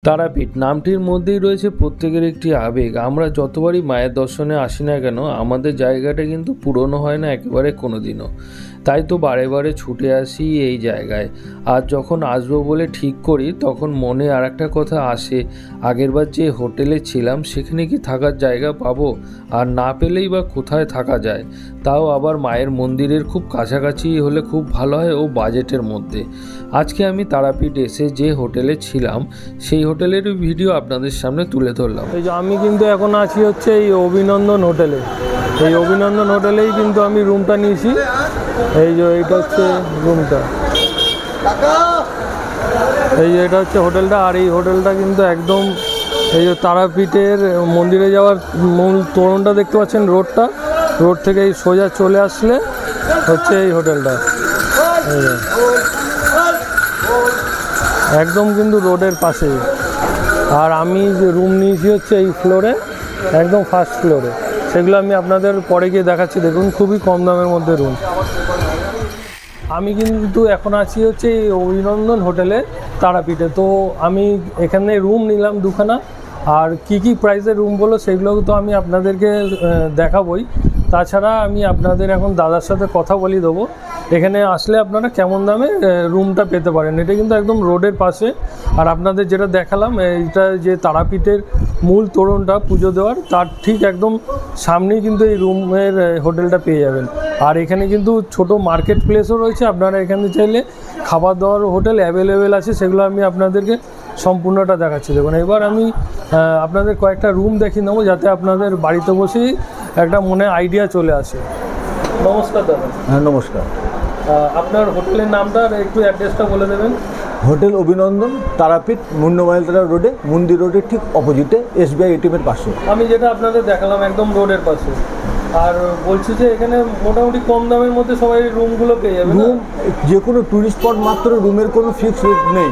তারাপীঠ নামটির মধ্যেই রয়েছে প্রত্যেকের একটি আবেগ। আমরা যতবারই মায়ের দর্শনে আসি না কেন, আমাদের জায়গাটা কিন্তু পুরনো হয় না একেবারে কোনোদিনও। তাই তো বারে বারে ছুটে আসি এই জায়গায়। আর যখন আসবো বলে ঠিক করি, তখন মনে আর একটা কথা আসে, আগেরবার যে হোটেলে ছিলাম সেখানে কি থাকার জায়গা পাবো? আর না পেলেই বা কোথায় থাকা যায়, তাও আবার মায়ের মন্দিরের খুব কাছাকাছি হলে খুব ভালো হয় ও বাজেটের মধ্যে। আজকে আমি তারাপীঠ এসে যে হোটেলে ছিলাম সেই হোটেলের ভিডিও আপনাদের সামনে তুলে ধরলাম। এই যে আমি কিন্তু এখন আছি হচ্ছে এই অভিনন্দন হোটেলে। এই অভিনন্দন হোটেলেই কিন্তু আমি রুমটা নিয়েছি। এই যে এইটা হচ্ছে রুমটা, এই যে এটা হচ্ছে হোটেলটা। আর এই হোটেলটা কিন্তু একদম এই যে তারাপীঠের মন্দিরে যাওয়ার মূল তোরণটা দেখতে পাচ্ছেন, রোড থেকে এই সোজা চলে আসলে হচ্ছে এই হোটেলটা। একদম কিন্তু রোডের পাশেই। আর আমি যে রুম নিয়েছি হচ্ছে এই ফ্লোরে, একদম ফার্স্ট ফ্লোরে। সেগুলো আমি আপনাদের পরে গিয়ে দেখাচ্ছি। দেখুন খুবই কম দামের মধ্যে রুম। আমি কিন্তু এখন আছি হচ্ছে এই অভিনন্দন হোটেলে তারাপীঠে। তো আমি এখানে রুম নিলাম দুখানা। আর কি প্রাইসের রুম বলো সেগুলো তো আমি আপনাদেরকে দেখাবই। তাছাড়া আমি আপনাদের এখন দাদার সাথে কথা বলিয়ে দেবো এখানে আসলে আপনারা কেমন দামে রুমটা পেতে পারেন। এটা কিন্তু একদম রোডের পাশে। আর আপনাদের যেটা দেখালাম, এইটা যে তারাপীঠের মূল তোরণটা পুজো দেওয়ার, তার ঠিক একদম সামনেই কিন্তু এই রুমের হোটেলটা পেয়ে যাবেন। আর এখানে কিন্তু ছোট মার্কেট প্লেসও রয়েছে। আপনারা এখানে চাইলে খাবার দাবার হোটেল অ্যাভেলেবেল আছে, সেগুলো আমি আপনাদেরকে সম্পূর্ণটা দেখাচ্ছি। দেখুন এবার আমি আপনাদের কয়েকটা রুম দেখিয়ে নেবো, যাতে আপনাদের বাড়িতে বসেই একটা মনে আইডিয়া চলে আসে। নমস্কার দাদা। হ্যাঁ নমস্কার। আপনার হোটেলের নামটা একটু অ্যাড্রেসটা বলে দেবেন। হোটেল অভিনন্দন, তারাপীঠ, মুন্ডমাইলতলা রোডে, মন্দির রোডের ঠিক অপোজিটে, SBI ATM-এর পাশে। আমি যেটা আপনাদের দেখালাম একদম রোডের পাশে। আর বলছি যে এখানে মোটামুটি কম দামের মধ্যে সবাই রুমগুলো পেয়ে যাবে। রুম যে কোনো টুরিস্ট স্পট মাত্র, রুমের কোনো ফিক্সড রেট নেই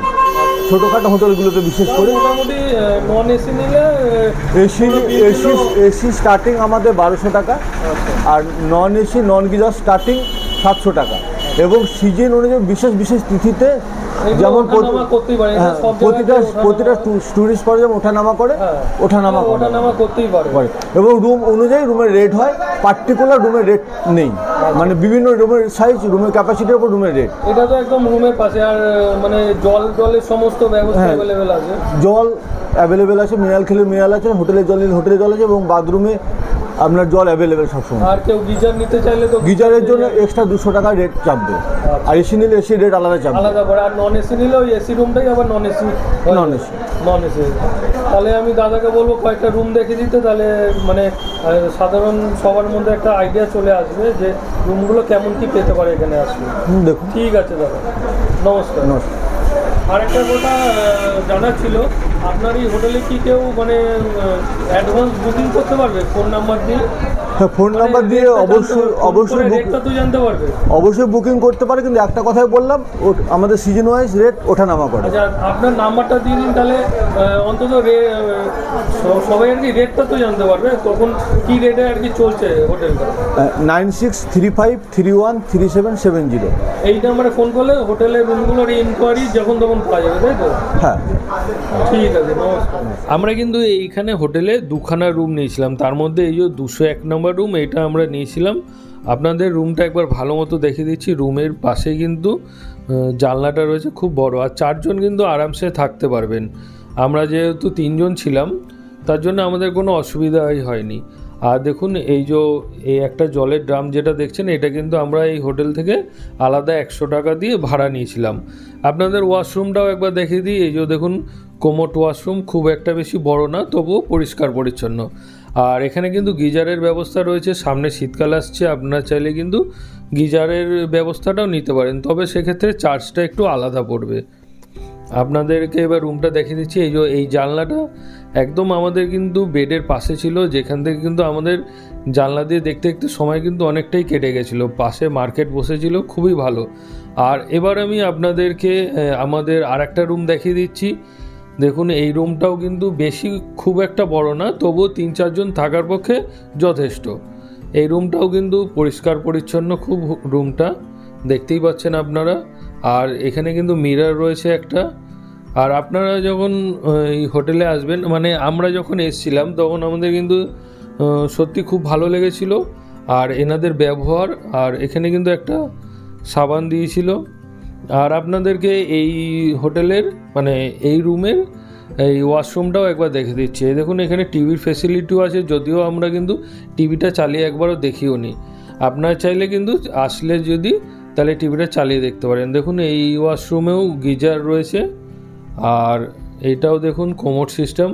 ছোটোখাটো হোটেলগুলোতে বিশেষ করে। মোটামুটি নন এসি নিলে এসি স্টার্টিং আমাদের 1200 টাকা, আর non AC non geyser starting 700 টাকা। এবং সিজন অনুযায়ী বিশেষ তিথিতে যেমন প্রতিটা টুরিস্ট স্পটে যেমন ওঠানামা করতেই পারে। এবং রুম অনুযায়ী রুমের রেট হয়, পার্টিকুলার রুমের রেট নেই। মানে বিভিন্ন রুমের সাইজ, রুমের ক্যাপাসিটির উপর রুমের রেট। এটা তো একদম রুমের পাশে। আর মানে জলের সমস্ত ব্যবস্থা অ্যাভেলেবেল আছে। জল অ্যাভেলেবেল আছে, মিনারেল খেলে মিনারেল আছে, হোটেলের জল নিলে হোটেলের জল আছে, এবং বাথরুমে আপনার জল অ্যাভেলেবেল সবসময়। আর কেউ গিজার নিতে চাইলে তো গিজারের জন্য এক্সট্রা 200 টাকা রেট চাপবে। আর এসি নিলে এসি রেট আলাদা চাপবে। আর নন এসি নিলে ওই এসি রুমটাই আবার নন এসি। তাহলে আমি দাদাকে বলবো কয়েকটা রুম দেখে দিতে, তাহলে মানে সাধারণ সবার মধ্যে একটা আইডিয়া চলে আসবে যে রুমগুলো কেমন কি পেতে পারে এখানে আসলে। দেখুন ঠিক আছে দাদা, নমস্কার। আরেকটা কথা জানার ছিল, আপনার এই হোটেলে কি কেউ মানে অ্যাডভান্স বুকিং করতে পারবে ফোন নাম্বার দিয়ে? হ্যাঁ, ফোন নাম্বার দিয়ে অবশ্যই রেটটা তো জানতে পারবে। অবশ্যই বুকিং করতে পারে, কিন্তু একটা কথাই বললাম, আমাদের সিজন ওয়াইজ রেট ওঠানামা করে। আচ্ছা, আপনার নাম্বারটা দিয়ে দিন, তাহলে অন্তত সবাই আর কি রেটটা তো জানতে পারবে কখন কি রেটে আর কি চলছে হোটেলটা। 9635313770। এই নাম্বারে ফোন করলে হোটেলের রুমগুলোর ইনকোয়ারি যখন তখন পাওয়া যাবে, তাই তো? হ্যাঁ, ঠিক আছে, নমস্কার। আমরা কিন্তু এইখানে হোটেলে দুখানা রুম নিয়েছিলাম, তার মধ্যে এই যে 201 নম্বর রুম, এইটা আমরা নিয়েছিলাম। আপনাদের রুমটা একবার ভালো মতো দেখে দিচ্ছি। রুমের পাশে কিন্তু জানলাটা রয়েছে খুব বড়, আর 4 জন কিন্তু আরামসে থাকতে পারবেন। আমরা যেহেতু 3 জন ছিলাম, তার জন্য আমাদের কোনো অসুবিধাই হয়নি। আর দেখুন এই একটা জলের ড্রাম যেটা দেখছেন, এটা কিন্তু আমরা এই হোটেল থেকে আলাদা 100 টাকা দিয়ে ভাড়া নিয়েছিলাম। আপনাদের ওয়াশরুমটাও একবার দেখিয়ে দিই। এই যে দেখুন কোমোট ওয়াশরুম, খুব একটা বেশি বড় না, তবুও পরিষ্কার পরিচ্ছন্ন। আর এখানে কিন্তু গিজারের ব্যবস্থা রয়েছে। সামনে শীতকাল আসছে, আপনারা চাইলে কিন্তু গিজারের ব্যবস্থাটাও নিতে পারেন, তবে সেক্ষেত্রে চার্জটা একটু আলাদা পড়বে। আপনাদেরকে এবার রুমটা দেখিয়ে দিচ্ছি। এই জানলাটা একদম আমাদের কিন্তু বেডের পাশে ছিল, যেখান থেকে কিন্তু আমাদের জানলা দিয়ে দেখতে দেখতে সময় কিন্তু অনেকটাই কেটে গেছিলো। পাশে মার্কেট বসেছিল, খুবই ভালো। আর এবার আমি আপনাদেরকে আমাদের আরেকটা রুম দেখিয়ে দিচ্ছি। দেখুন এই রুমটাও কিন্তু খুব একটা বড় না, তবুও 3-4 জন থাকার পক্ষে যথেষ্ট। এই রুমটাও কিন্তু পরিষ্কার পরিচ্ছন্ন খুব, রুমটা দেখতেই পাচ্ছেন আপনারা। আর এখানে কিন্তু মিরর রয়েছে একটা। আর আপনারা যখন এই হোটেলে আসবেন, মানে আমরা যখন এসেছিলাম তখন আমাদের কিন্তু সত্যি খুব ভালো লেগেছিল। আর এনাদের ব্যবহার, আর এখানে কিন্তু একটা সাবান দিয়েছিল। আর আপনাদেরকে এই হোটেলের মানে এই রুমের এই ওয়াশরুমটাও একবার দেখে দিচ্ছি। দেখুন এখানে টিভির ফেসিলিটিও আছে, যদিও আমরা কিন্তু টিভিটা চালিয়ে একবারও দেখিও নি। আপনারা চাইলে কিন্তু আসলে যদি তাহলে টিভিটা চালিয়ে দেখতে পারেন। দেখুন এই ওয়াশরুমেও গিজার রয়েছে, আর এইটাও দেখুন কোমোড সিস্টেম,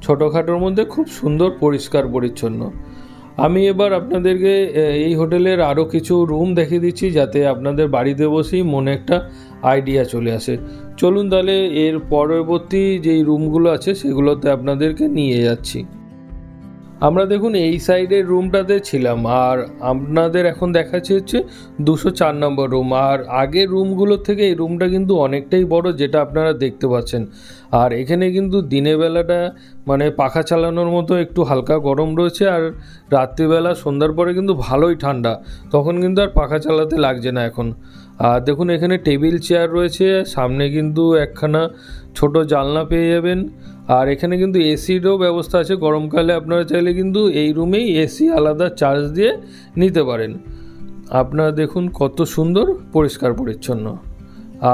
ছোটোখাটোর মধ্যে খুব সুন্দর পরিষ্কার পরিচ্ছন্ন। আমি এবার আপনাদেরকে এই হোটেলের আরও কিছু রুম দেখিয়ে দিচ্ছি, যাতে আপনাদের বাড়িতে বসেই মনে একটা আইডিয়া চলে আসে। চলুন তাহলে এর পরবর্তী যেই রুমগুলো আছে সেগুলোতে আপনাদেরকে নিয়ে যাচ্ছি। আমরা দেখুন এই সাইডের রুমটাতে ছিলাম, আর আপনাদের এখন দেখাচ্ছি হচ্ছে 204 নম্বর রুম। আর আগের রুমগুলোর থেকে এই রুমটা কিন্তু অনেকটাই বড়, যেটা আপনারা দেখতে পাচ্ছেন। আর এখানে কিন্তু দিনের বেলাটা মানে পাখা চালানোর মতো একটু হালকা গরম রয়েছে, আর রাত্রিবেলা সন্ধ্যার পরে কিন্তু ভালোই ঠান্ডা, তখন কিন্তু আর পাখা চালাতে লাগছে না এখন। আর দেখুন এখানে টেবিল চেয়ার রয়েছে, সামনে কিন্তু একখানা ছোট জানলা পেয়ে যাবেন। আর এখানে কিন্তু এসিরও ব্যবস্থা আছে, গরমকালে আপনারা চাইলে কিন্তু এই রুমেই এসি আলাদা চার্জ দিয়ে নিতে পারেন। আপনারা দেখুন কত সুন্দর পরিষ্কার পরিচ্ছন্ন।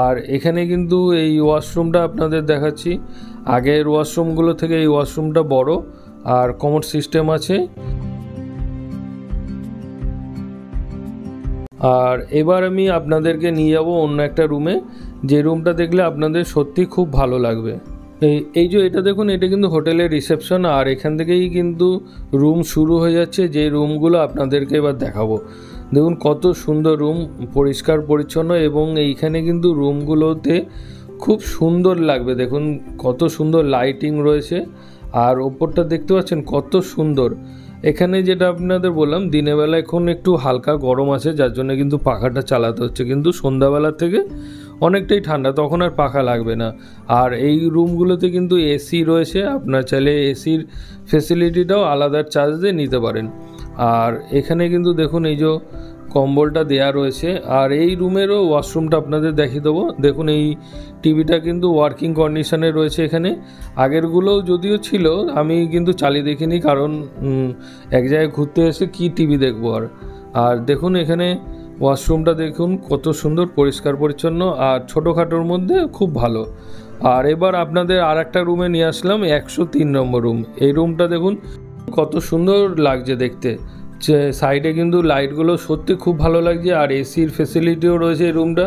আর এখানে কিন্তু এই ওয়াশরুমটা আপনাদের দেখাচ্ছি, আগের ওয়াশরুমগুলো থেকে এই ওয়াশরুমটা বড়, আর কমোড সিস্টেম আছে। আর এবার আমি আপনাদেরকে নিয়ে যাব অন্য একটা রুমে, যে রুমটা দেখলে আপনাদের সত্যি খুব ভালো লাগবে। এই যে এটা দেখুন, এটা কিন্তু হোটেলের রিসেপশন, আর এখান থেকেই কিন্তু রুম শুরু হয়ে যাচ্ছে, যে রুমগুলো আপনাদেরকে এবার দেখাবো। দেখুন কত সুন্দর রুম, পরিষ্কার পরিচ্ছন্ন, এবং এইখানে কিন্তু রুমগুলোতে খুব সুন্দর লাগবে। দেখুন কত সুন্দর লাইটিং রয়েছে, আর ওপরটা দেখতে পাচ্ছেন কত সুন্দর। এখানে যেটা আপনাদের বললাম, দিনের বেলা এখন একটু হালকা গরম আছে, যার জন্য কিন্তু পাখাটা চালাতে হচ্ছে, কিন্তু সন্ধ্যাবেলা থেকে অনেকটাই ঠান্ডা, তখন আর পাখা লাগবে না। আর এই রুমগুলোতে কিন্তু এসি রয়েছে, আপনার চাইলে এসির ফেসিলিটিটাও আলাদা চার্জ দিয়ে নিতে পারেন। আর এখানে কিন্তু দেখুন এই যে কম্বলটা দেয়া রয়েছে। আর এই রুমেরও ওয়াশরুমটা আপনাদের দেখিয়ে দেবো। দেখুন এই টিভিটা কিন্তু ওয়ার্কিং কন্ডিশনে রয়েছে এখানে। আগেরগুলোও যদিও ছিল, আমি কিন্তু চালিয়ে দেখিনি, কারণ এক জায়গায় ঘুরতে এসে কি টিভি দেখবো। আর দেখুন এখানে ওয়াশরুমটা দেখুন কত সুন্দর পরিষ্কার পরিচ্ছন্ন, আর ছোটোখাটোর মধ্যে খুব ভালো। আর এবার আপনাদের আর একটা রুমে নিয়ে আসলাম, 103 নম্বর রুম। এই রুমটা দেখুন কত সুন্দর লাগছে দেখতে, সাইডে কিন্তু লাইটগুলো সত্যি খুব ভালো লাগছে, আর এসির ফেসিলিটিও রয়েছে এই রুমটা।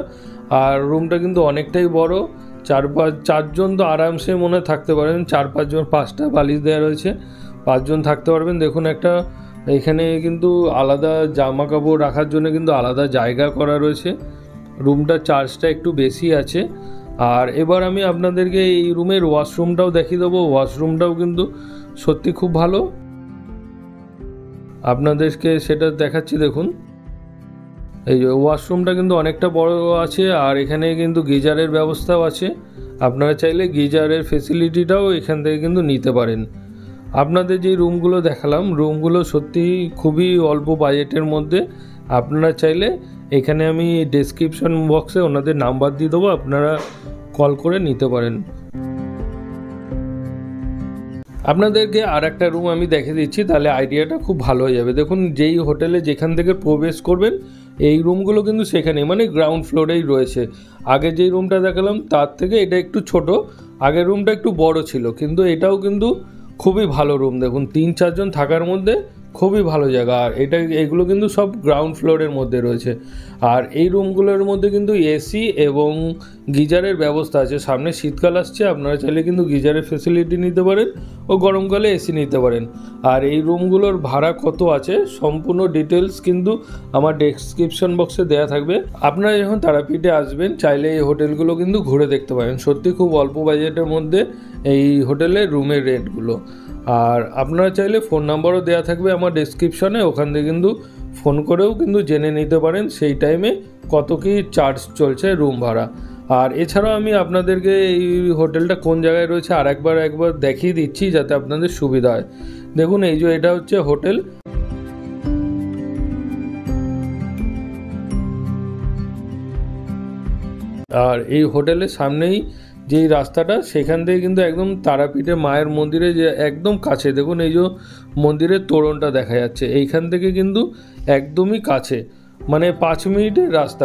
আর রুমটা কিন্তু অনেকটাই বড়, 4-5 জন তো আরামসে মনে থাকতে পারেন, 4-5 জন, 5টা বালিশ দেওয়া রয়েছে, 5 জন থাকতে পারবেন। দেখুন একটা এখানে কিন্তু আলাদা জামা কাপড় রাখার জন্য কিন্তু আলাদা জায়গা করা রয়েছে। রুমটা চার্জটা একটু বেশি আছে। আর এবার আমি আপনাদেরকে এই রুমের ওয়াশরুমটাও দেখিয়ে দেবো। ওয়াশরুমটাও কিন্তু সত্যি খুব ভালো, আপনাদেরকে সেটা দেখাচ্ছি। দেখুন এই যে ওয়াশরুমটা কিন্তু অনেকটা বড় আছে, আর এখানে কিন্তু গিজারের ব্যবস্থাও আছে, আপনারা চাইলে গিজারের ফেসিলিটিটাও এখান থেকে কিন্তু নিতে পারেন। আপনাদের যে রুমগুলো দেখালাম, রুমগুলো সত্যি খুবই অল্প বাজেটের মধ্যে। আপনারা চাইলে এখানে আমি ডেসক্রিপশন বক্সে ওনাদের নাম্বার দিয়ে দেবো, আপনারা কল করে নিতে পারেন। আপনাদেরকে আর একটা রুম আমি দেখে দিচ্ছি, তাহলে আইডিয়াটা খুব ভালো হয়ে যাবে। দেখুন যেই হোটেলে যেখান থেকে প্রবেশ করবেন, এই রুমগুলো কিন্তু সেখানে মানে গ্রাউন্ড ফ্লোরেই রয়েছে। আগে যেই রুমটা দেখালাম তার থেকে এটা একটু ছোট, আগের রুমটা একটু বড় ছিল, কিন্তু এটাও কিন্তু খুবই ভালো রুম। দেখুন 3-4 জন থাকার মধ্যে খুবই ভালো জায়গা। আর এগুলো কিন্তু সব গ্রাউন্ড ফ্লোরের মধ্যে রয়েছে। আর এই রুমগুলোর মধ্যে কিন্তু এসি এবং গিজারের ব্যবস্থা আছে। সামনে শীতকাল আসছে, আপনারা চাইলে কিন্তু গিজারের ফেসিলিটি নিতে পারেন, ও গরমকালে এসি নিতে পারেন। আর এই রুমগুলোর ভাড়া কত আছে সম্পূর্ণ ডিটেলস কিন্তু আমার ডেসক্রিপশন বক্সে দেওয়া থাকবে। আপনারা যখন তারাপীঠে আসবেন, চাইলে এই হোটেলগুলো কিন্তু ঘুরে দেখতে পারেন। সত্যি খুব অল্প বাজেটের মধ্যে এই হোটেলের রুমের রেটগুলো। আর আপনারা চাইলে ফোন নাম্বারও দেওয়া থাকবে আমার ডেসক্রিপশনে, ওখান থেকে কিন্তু ফোন করেও কিন্তু জেনে নিতে পারেন সেই টাইমে কত কি চার্জ চলছে রুম ভাড়া। আর এছাড়াও আমি আপনাদেরকে এই হোটেলটা কোন জায়গায় রয়েছে আর একবার দেখিয়ে দিচ্ছি, যাতে আপনাদের সুবিধা হয়। দেখুন এই যে এটা হচ্ছে হোটেল, আর এই হোটেলের সামনেই যেই রাস্তাটা সেখান থেকে কিন্তু একদম তারাপীঠে মায়ের মন্দিরে যে একদম কাছে, দেখুন এই যে মন্দিরের তোরণটা দেখা যাচ্ছে, এইখান থেকে কিন্তু একদমই কাছে, মানে 5 মিনিটের রাস্তা।